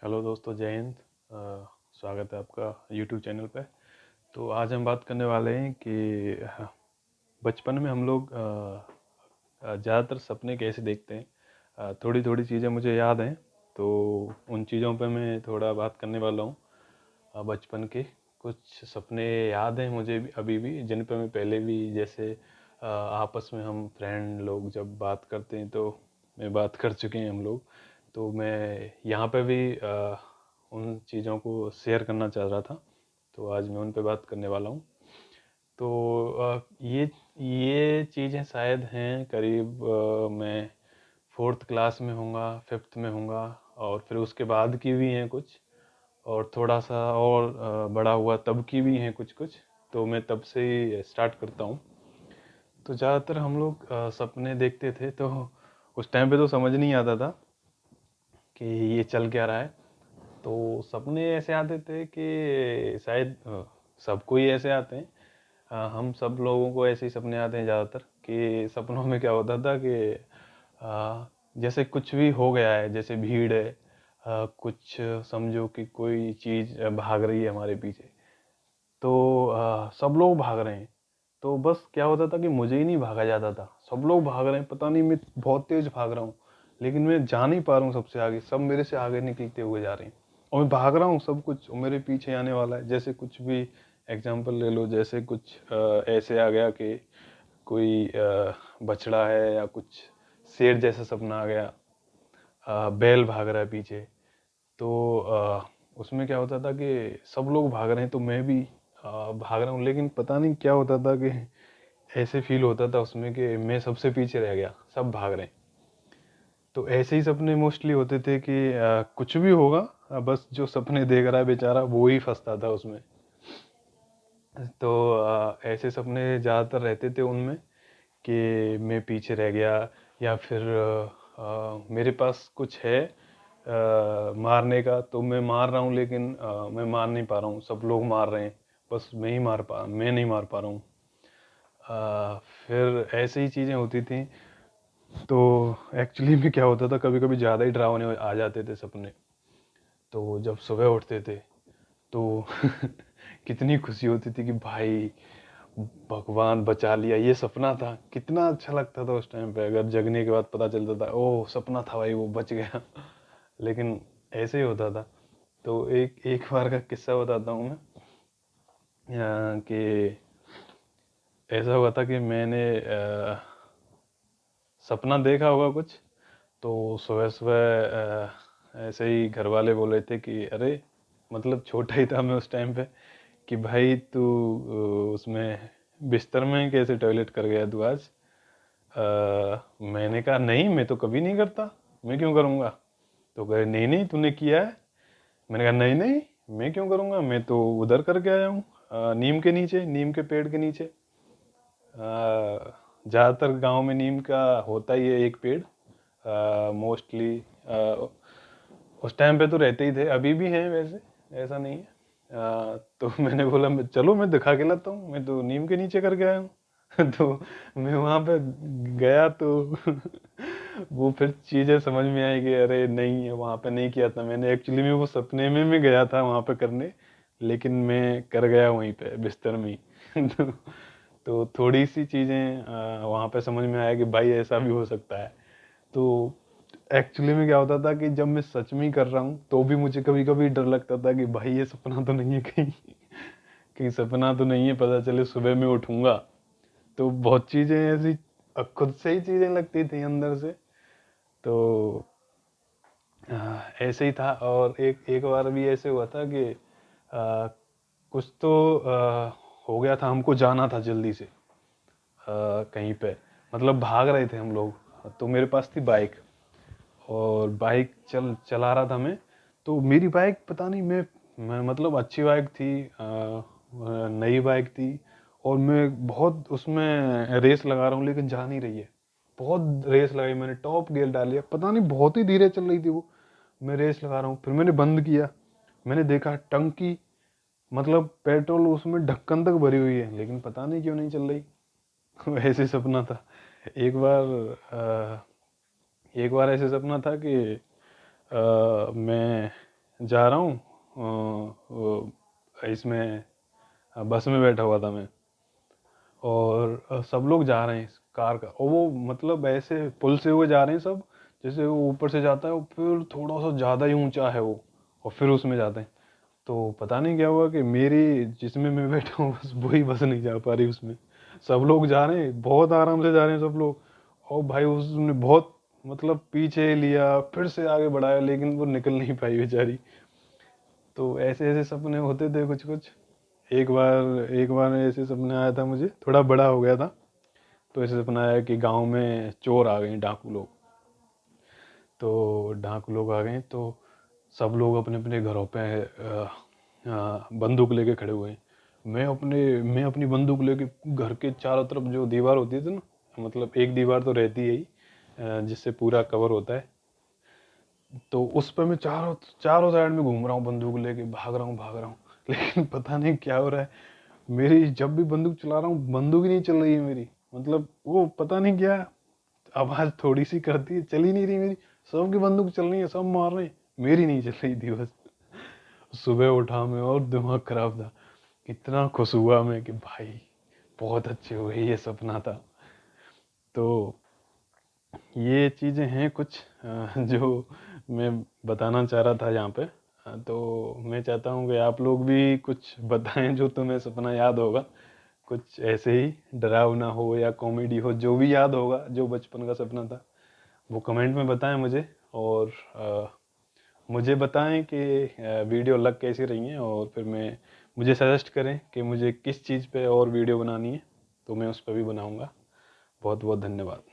Hello दोस्तों, जय हिंद। स्वागत है आपका यूट्यूब चैनल पे। तो आज हम बात करने वाले हैं कि बचपन में हम लोग ज़्यादातर सपने कैसे देखते हैं। थोड़ी थोड़ी चीज़ें मुझे याद हैं, तो उन चीज़ों पे मैं थोड़ा बात करने वाला हूँ। बचपन के कुछ सपने याद हैं मुझे भी अभी भी, जिन पे मैं पहले भी जैसे आपस में हम फ्रेंड लोग जब बात करते हैं तो मैं बात कर चुके हैं हम लोग। तो मैं यहाँ पे भी उन चीज़ों को शेयर करना चाह रहा था, तो आज मैं उन पे बात करने वाला हूँ। तो ये चीज़ें शायद हैं करीब मैं फोर्थ क्लास में होऊंगा, फिफ्थ में होऊंगा, और फिर उसके बाद की भी हैं कुछ, और थोड़ा सा और बड़ा हुआ तब की भी हैं कुछ कुछ। तो मैं तब से ही स्टार्ट करता हूँ। तो ज़्यादातर हम लोग सपने देखते थे, तो उस टाइम पे तो समझ नहीं आता था कि ये चल क्या रहा है। तो सपने ऐसे आते थे कि शायद सबको ही ऐसे आते हैं। हम सब लोगों को ऐसे ही सपने आते हैं ज़्यादातर, कि सपनों में क्या होता था कि जैसे कुछ भी हो गया है, जैसे भीड़ है, कुछ समझो कि कोई चीज़ भाग रही है हमारे पीछे, तो सब लोग भाग रहे हैं। तो बस क्या होता था कि मुझे ही नहीं भागा जाता था। सब लोग भाग रहे हैं, पता नहीं मैं बहुत तेज भाग रहा हूँ, लेकिन मैं जा नहीं पा रहा हूँ सबसे आगे। सब मेरे से आगे निकलते हुए जा रहे हैं और मैं भाग रहा हूँ, सब कुछ मेरे पीछे आने वाला है। जैसे कुछ भी एग्जाम्पल ले लो, जैसे कुछ ऐसे आ गया कि कोई बछड़ा है या कुछ शेर जैसा सपना आ गया, बैल भाग रहा है पीछे। तो उसमें क्या होता था कि सब लोग भाग रहे हैं तो मैं भी भाग रहा हूँ, लेकिन पता नहीं क्या होता था कि ऐसे फील होता था उसमें कि मैं सबसे पीछे रह गया, सब भाग रहे हैं। तो ऐसे ही सपने मोस्टली होते थे कि कुछ भी होगा, बस जो सपने देख रहा है बेचारा वो ही फंसता था उसमें। तो ऐसे सपने ज़्यादातर रहते थे उनमें कि मैं पीछे रह गया, या फिर मेरे पास कुछ है मारने का, तो मैं मार रहा हूँ, लेकिन मैं मार नहीं पा रहा हूँ। सब लोग मार रहे हैं, बस मैं नहीं मार पा रहा हूँ। फिर ऐसे ही चीज़ें होती थी। तो एक्चुअली में क्या होता था, कभी कभी ज़्यादा ही डरावने आ जाते थे सपने। तो जब सुबह उठते थे तो कितनी खुशी होती थी कि भाई भगवान बचा लिया, ये सपना था। कितना अच्छा लगता था उस टाइम पे, अगर जगने के बाद पता चलता था ओह सपना था भाई, वो बच गया। लेकिन ऐसे ही होता था। तो एक एक बार का किस्सा बताता हूँ मैं, कि ऐसा हुआ था कि मैंने सपना देखा होगा कुछ। तो सुबह सुबह ऐसे ही घर वाले बोले थे कि अरे, मतलब छोटा ही था मैं उस टाइम पे, कि भाई तू उसमें बिस्तर में कैसे टॉयलेट कर गया तू आज। मैंने कहा नहीं, मैं तो कभी नहीं करता, मैं क्यों करूँगा। तो कहे नहीं नहीं तूने किया है। मैंने कहा नहीं नहीं, मैं क्यों करूँगा, मैं तो उधर करके आया हूँ, नीम के नीचे, नीम के पेड़ के नीचे। ज़्यादातर गांव में नीम का होता ही है एक पेड़, मोस्टली। उस टाइम पे तो रहते ही थे, अभी भी हैं वैसे, ऐसा नहीं है। तो मैंने बोला चलो मैं दिखा के लाता हूँ, मैं तो नीम के नीचे करके आया हूँ। तो मैं वहाँ पे गया तो वो फिर चीज़ें समझ में आई कि अरे नहीं, वहाँ पे नहीं किया था मैंने। एक्चुअली में वो सपने में मैं गया था वहाँ पे करने, लेकिन मैं कर गया वहीं पे बिस्तर में ही। तो थोड़ी सी चीज़ें वहाँ पे समझ में आया कि भाई ऐसा भी हो सकता है। तो एक्चुअली में क्या होता था कि जब मैं सच में ही कर रहा हूँ तो भी मुझे कभी कभी डर लगता था कि भाई ये सपना तो नहीं है कहीं, कहीं सपना तो नहीं है, पता चले सुबह में उठूंगा। तो बहुत चीज़ें ऐसी खुद से ही चीज़ें लगती थी अंदर से। तो ऐसे ही था। और एक एक बार भी ऐसे हुआ था कि कुछ तो हो गया था, हमको जाना था जल्दी से कहीं पे, मतलब भाग रहे थे हम लोग। तो मेरे पास थी बाइक, और बाइक चला रहा था मैं। तो मेरी बाइक पता नहीं, मैं मतलब अच्छी बाइक थी, नई बाइक थी, और मैं बहुत उसमें रेस लगा रहा हूँ, लेकिन जा नहीं रही है। बहुत रेस लगाई मैंने, टॉप गियर डाल लिया, पता नहीं बहुत ही धीरे चल रही थी वो। मैं रेस लगा रहा हूँ, फिर मैंने बंद किया। मैंने देखा टंकी, मतलब पेट्रोल उसमें ढक्कन तक भरी हुई है, लेकिन पता नहीं क्यों नहीं चल रही। ऐसे सपना था। एक बार एक बार ऐसे सपना था कि मैं जा रहा हूँ इसमें बस में बैठा हुआ था मैं, और सब लोग जा रहे हैं इस कार का, और वो मतलब ऐसे पुल से हुए जा रहे हैं सब, जैसे वो ऊपर से जाता है और फिर थोड़ा सा ज़्यादा ही ऊंचा है वो, और फिर उसमें जाते हैं। तो पता नहीं क्या हुआ कि मेरी जिसमें मैं बैठा हूँ बस वही बस नहीं जा पा रही उसमें। सब लोग जा रहे हैं, बहुत आराम से जा रहे हैं सब लोग, और भाई उसने बहुत मतलब पीछे लिया, फिर से आगे बढ़ाया, लेकिन वो निकल नहीं पाई बेचारी। तो ऐसे ऐसे सपने होते थे कुछ कुछ। एक बार ऐसे सपने आया था मुझे, थोड़ा बड़ा हो गया था, तो ऐसे सपना आया कि गांव में चोर आ गए, डाकू लोग। तो डाकू लोग आ गए, तो सब लोग अपने अपने घरों पे बंदूक लेके खड़े हुए हैं। मैं अपनी बंदूक लेके घर के चारों तरफ, जो दीवार होती थी ना, मतलब एक दीवार तो रहती है ही जिससे पूरा कवर होता है, तो उस पर मैं चारों चारों साइड में घूम रहा हूँ बंदूक लेके, भाग रहा हूँ लेकिन पता नहीं क्या हो रहा है, मेरी जब भी बंदूक चला रहा हूँ बंदूक ही नहीं चल रही है मेरी। मतलब वो पता नहीं क्या आवाज थोड़ी सी करती है, चल ही नहीं रही मेरी। सबकी बंदूक चल रही है, सब मार रहे हैं, मेरी नहीं चल रही थी बस। सुबह उठा मैं और दिमाग खराब था, इतना खुश हुआ मैं कि भाई बहुत अच्छे हुए, ये सपना था। तो ये चीज़ें हैं कुछ जो मैं बताना चाह रहा था यहाँ पे। तो मैं चाहता हूँ कि आप लोग भी कुछ बताएं जो तुम्हें सपना याद होगा, कुछ ऐसे ही डरावना हो या कॉमेडी हो, जो भी याद होगा जो बचपन का सपना था, वो कमेंट में बताएं मुझे। और मुझे बताएं कि वीडियो लग कैसी रही हैं, और फिर मुझे सजेस्ट करें कि मुझे किस चीज़ पे और वीडियो बनानी है, तो मैं उस पर भी बनाऊंगा। बहुत बहुत धन्यवाद।